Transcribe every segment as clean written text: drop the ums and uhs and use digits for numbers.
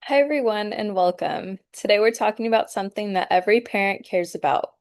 Hi, everyone, and welcome. Today, we're talking about something that every parent cares about,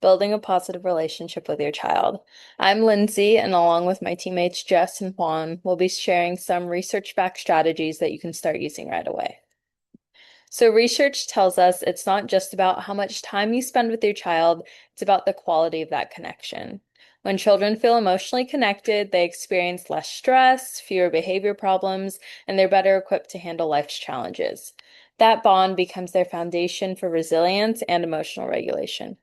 building a positive relationship with your child. I'm Lindsay, and along with my teammates Jess and Juan, we'll be sharing some research-backed strategies that you can start using right away. So, research tells us it's not just about how much time you spend with your child, it's about the quality of that connection. When children feel emotionally connected, they experience less stress, fewer behavior problems, and they're better equipped to handle life's challenges. That bond becomes their foundation for resilience and emotional regulation.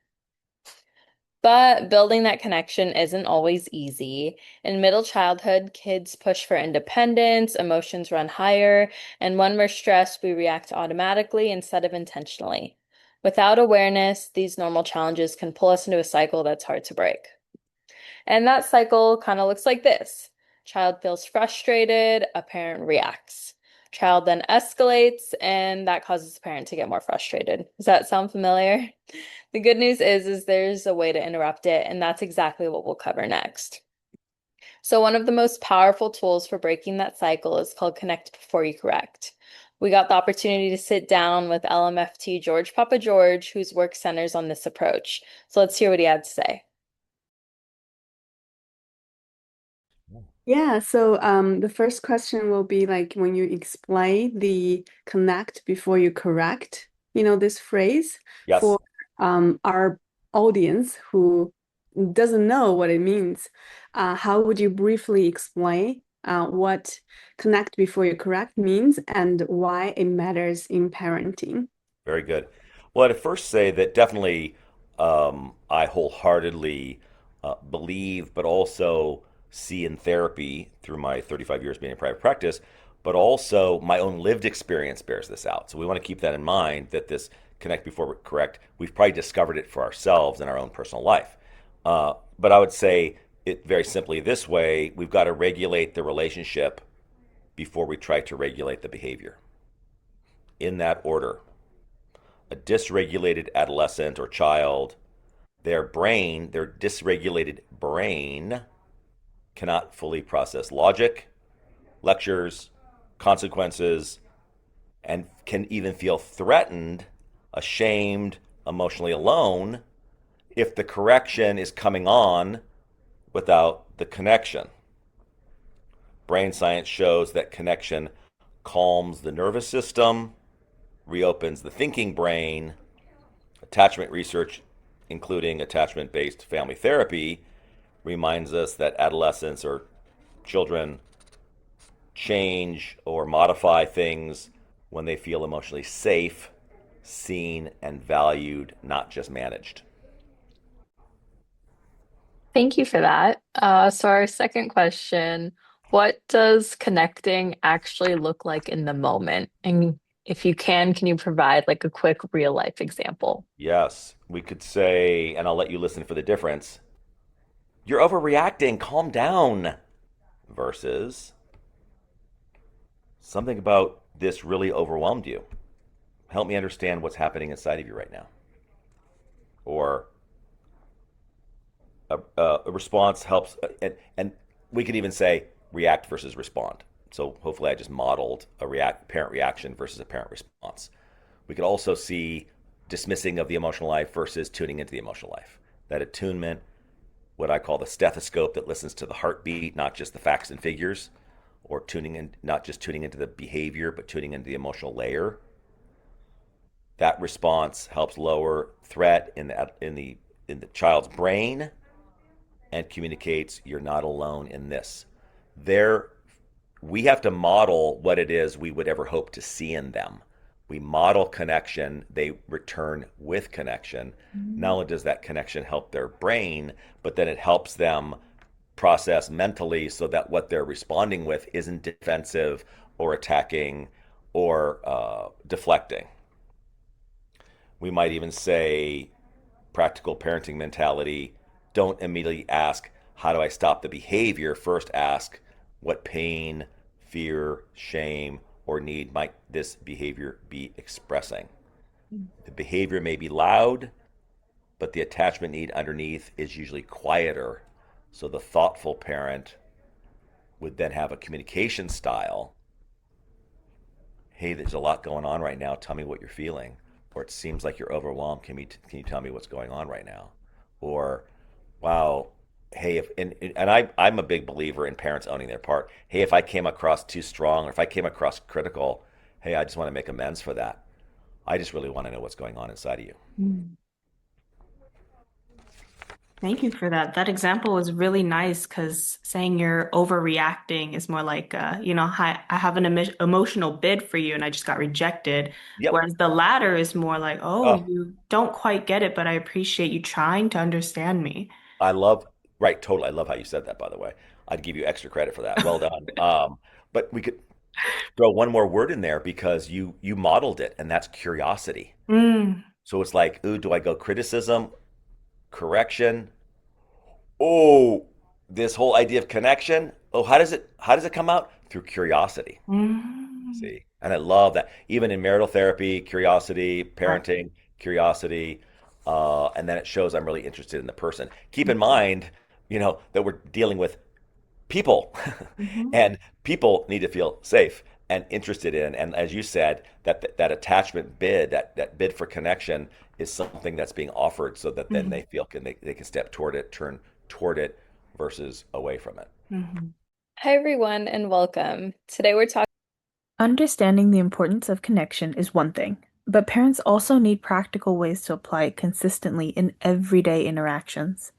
But building that connection isn't always easy. In middle childhood, kids push for independence, emotions run higher, and when we're stressed, we react automatically instead of intentionally. Without awareness, these normal challenges can pull us into a cycle that's hard to break. And that cycle kind of looks like this. Child feels frustrated, a parent reacts. Child then escalates, and that causes the parent to get more frustrated. Does that sound familiar? The good news is there's a way to interrupt it, and that's exactly what we'll cover next. So one of the most powerful tools for breaking that cycle is called Connect Before You Correct. We got the opportunity to sit down with LMFT George Papa George, whose work centers on this approach. So let's hear what he had to say. Yeah, the first question will be like when you explain the connect before you correct, this phrase Yes. for our audience who doesn't know what it means. How would you briefly explain what connect before you correct means and why it matters in parenting? Very good. Well, I'd first say that definitely I wholeheartedly believe, but also see in therapy through my 35 years being in private practice, but also my own lived experience bears this out. So we want to keep that in mind that this connect before correct, we've probably discovered it for ourselves in our own personal life. But I would say it very simply this way, we've got to regulate the relationship before we try to regulate the behavior in that order. A dysregulated adolescent or child, their dysregulated brain cannot fully process logic, lectures, consequences, and can even feel threatened, ashamed, emotionally alone if the correction is coming on without the connection. Brain science shows that connection calms the nervous system, reopens the thinking brain. Attachment research, including attachment based family therapy, reminds us that adolescents or children change or modify things when they feel emotionally safe, seen, and valued, not just managed. Thank you for that. So our second question, what does connecting actually look like in the moment? And if you can you provide like a quick real life example? Yes, we could say, and I'll let you listen for the difference, you're overreacting, calm down, versus something about this really overwhelmed you. Help me understand what's happening inside of you right now. Or a response helps, and we could even say react versus respond. So hopefully, I just modeled a parent reaction versus a parent response. We could also see dismissing of the emotional life versus tuning into the emotional life. That attunement, what I call the stethoscope that listens to the heartbeat, not just the facts and figures, or tuning in, not just tuning into the behavior, but tuning into the emotional layer. That response helps lower threat in the child's brain and communicates you're not alone in this. There, we have to model what it is we would ever hope to see in them. We model connection, they return with connection. Not only does that connection help their brain, but then it helps them process mentally so that what they're responding with isn't defensive or attacking or deflecting. We might even say practical parenting mentality, don't immediately ask, how do I stop the behavior? First, ask, what pain, fear, shame, or need might this behavior be expressing? The behavior may be loud, but the attachment need underneath is usually quieter. So the thoughtful parent would then have a communication style hey, there's a lot going on right now. Tell me what you're feeling. Or it seems like you're overwhelmed. Can you tell me what's going on right now? Or, wow, hey, if and I'm a big believer in parents owning their part. Hey, if I came across too strong or if I came across critical, hey, I just want to make amends for that. I just really want to know what's going on inside of you. Mm. Thank you for that. That example was really nice because saying you're overreacting is more like, I have an emotional bid for you and I just got rejected. Yep. Whereas the latter is more like, oh, Oh, you don't quite get it, but I appreciate you trying to understand me. I love, right, totally. I love how you said that, by the way. I'd give you extra credit for that. Well done. But we could throw one more word in there because you modeled it, and that's curiosity. Mm, So it's like, ooh, do I go criticism, correction? Oh, this whole idea of connection. Oh, how does it come out? Through curiosity. mm. See? And I love that. Even in marital therapy, curiosity, Right. parenting, curiosity, and then it shows I'm really interested in the person. Keep in mind, that we're dealing with people, Mhm. and people need to feel safe and interested in. And as you said, that attachment bid, that bid for connection, is something that's being offered, so that then they Mhm. feel they can step toward it, turn toward it, versus away from it. Mhm. Hi, everyone, and welcome. Today we're talking. Understanding the importance of connection is one thing, but parents also need practical ways to apply it consistently in everyday interactions.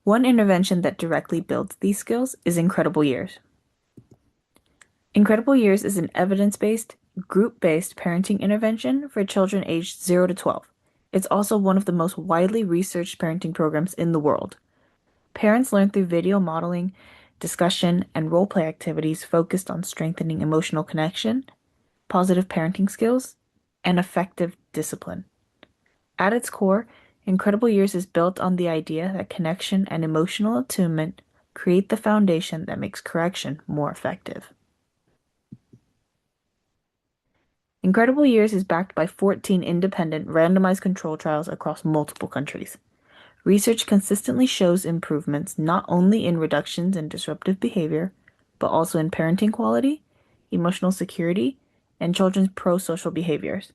One intervention that directly builds these skills is Incredible Years. Incredible Years is an evidence-based, group-based parenting intervention for children aged 0 to 12. It's also one of the most widely researched parenting programs in the world. Parents learn through video modeling, discussion, and role play activities focused on strengthening emotional connection, positive parenting skills, and effective discipline. At its core, Incredible Years is built on the idea that connection and emotional attunement create the foundation that makes correction more effective. Incredible Years is backed by 14 independent randomized control trials across multiple countries. Research consistently shows improvements not only in reductions in disruptive behavior, but also in parenting quality, emotional security, and children's pro-social behaviors.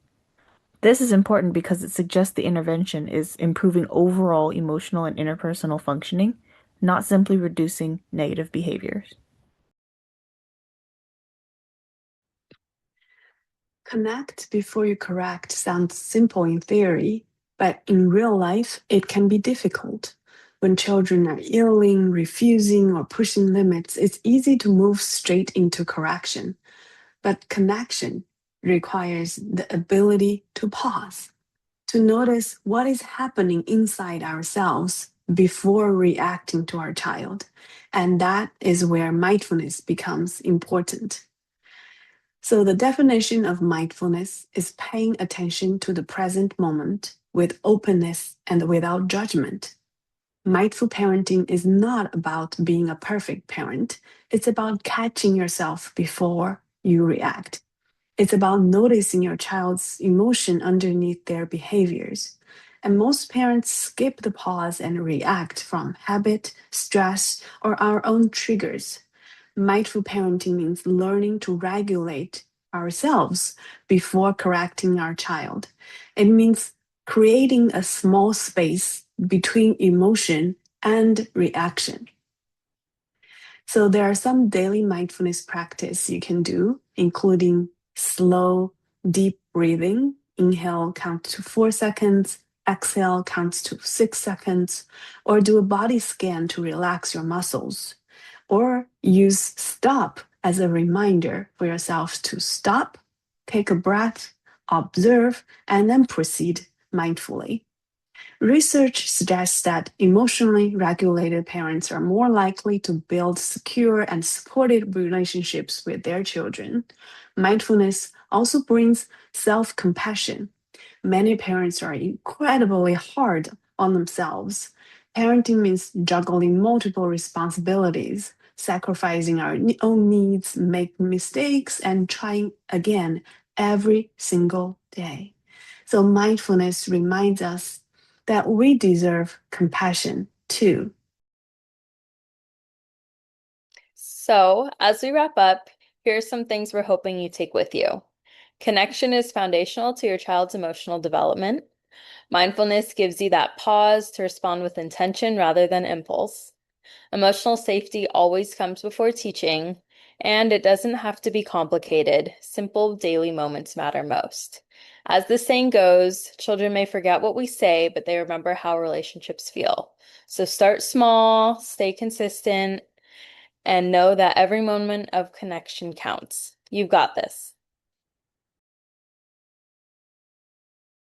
This is important because it suggests the intervention is improving overall emotional and interpersonal functioning, not simply reducing negative behaviors. Connect before you correct sounds simple in theory, but in real life, it can be difficult. When children are yelling, refusing, or pushing limits, it's easy to move straight into correction. But connection requires the ability to pause, to notice what is happening inside ourselves before reacting to our child. And that is where mindfulness becomes important. So, the definition of mindfulness is paying attention to the present moment with openness and without judgment. Mindful parenting is not about being a perfect parent, it's about catching yourself before you react. It's about noticing your child's emotion underneath their behaviors. And most parents skip the pause and react from habit, stress, or our own triggers. Mindful parenting means learning to regulate ourselves before correcting our child. It means creating a small space between emotion and reaction. So there are some daily mindfulness practice you can do, including slow, deep breathing. Inhale, count to 4 seconds. Exhale, counts to 6 seconds. Or do a body scan to relax your muscles. Or use stop as a reminder for yourself to stop, take a breath, observe, and then proceed mindfully. Research suggests that emotionally regulated parents are more likely to build secure and supportive relationships with their children. Mindfulness also brings self compassion. Many parents are incredibly hard on themselves. Parenting means juggling multiple responsibilities, sacrificing our own needs, making mistakes, and trying again every single day. So, mindfulness reminds us that we deserve compassion too. So, as we wrap up, here are some things we're hoping you take with you. Connection is foundational to your child's emotional development. Mindfulness gives you that pause to respond with intention rather than impulse. Emotional safety always comes before teaching, and it doesn't have to be complicated. Simple daily moments matter most. As the saying goes, children may forget what we say, but they remember how relationships feel. So start small, stay consistent, and know that every moment of connection counts. You've got this.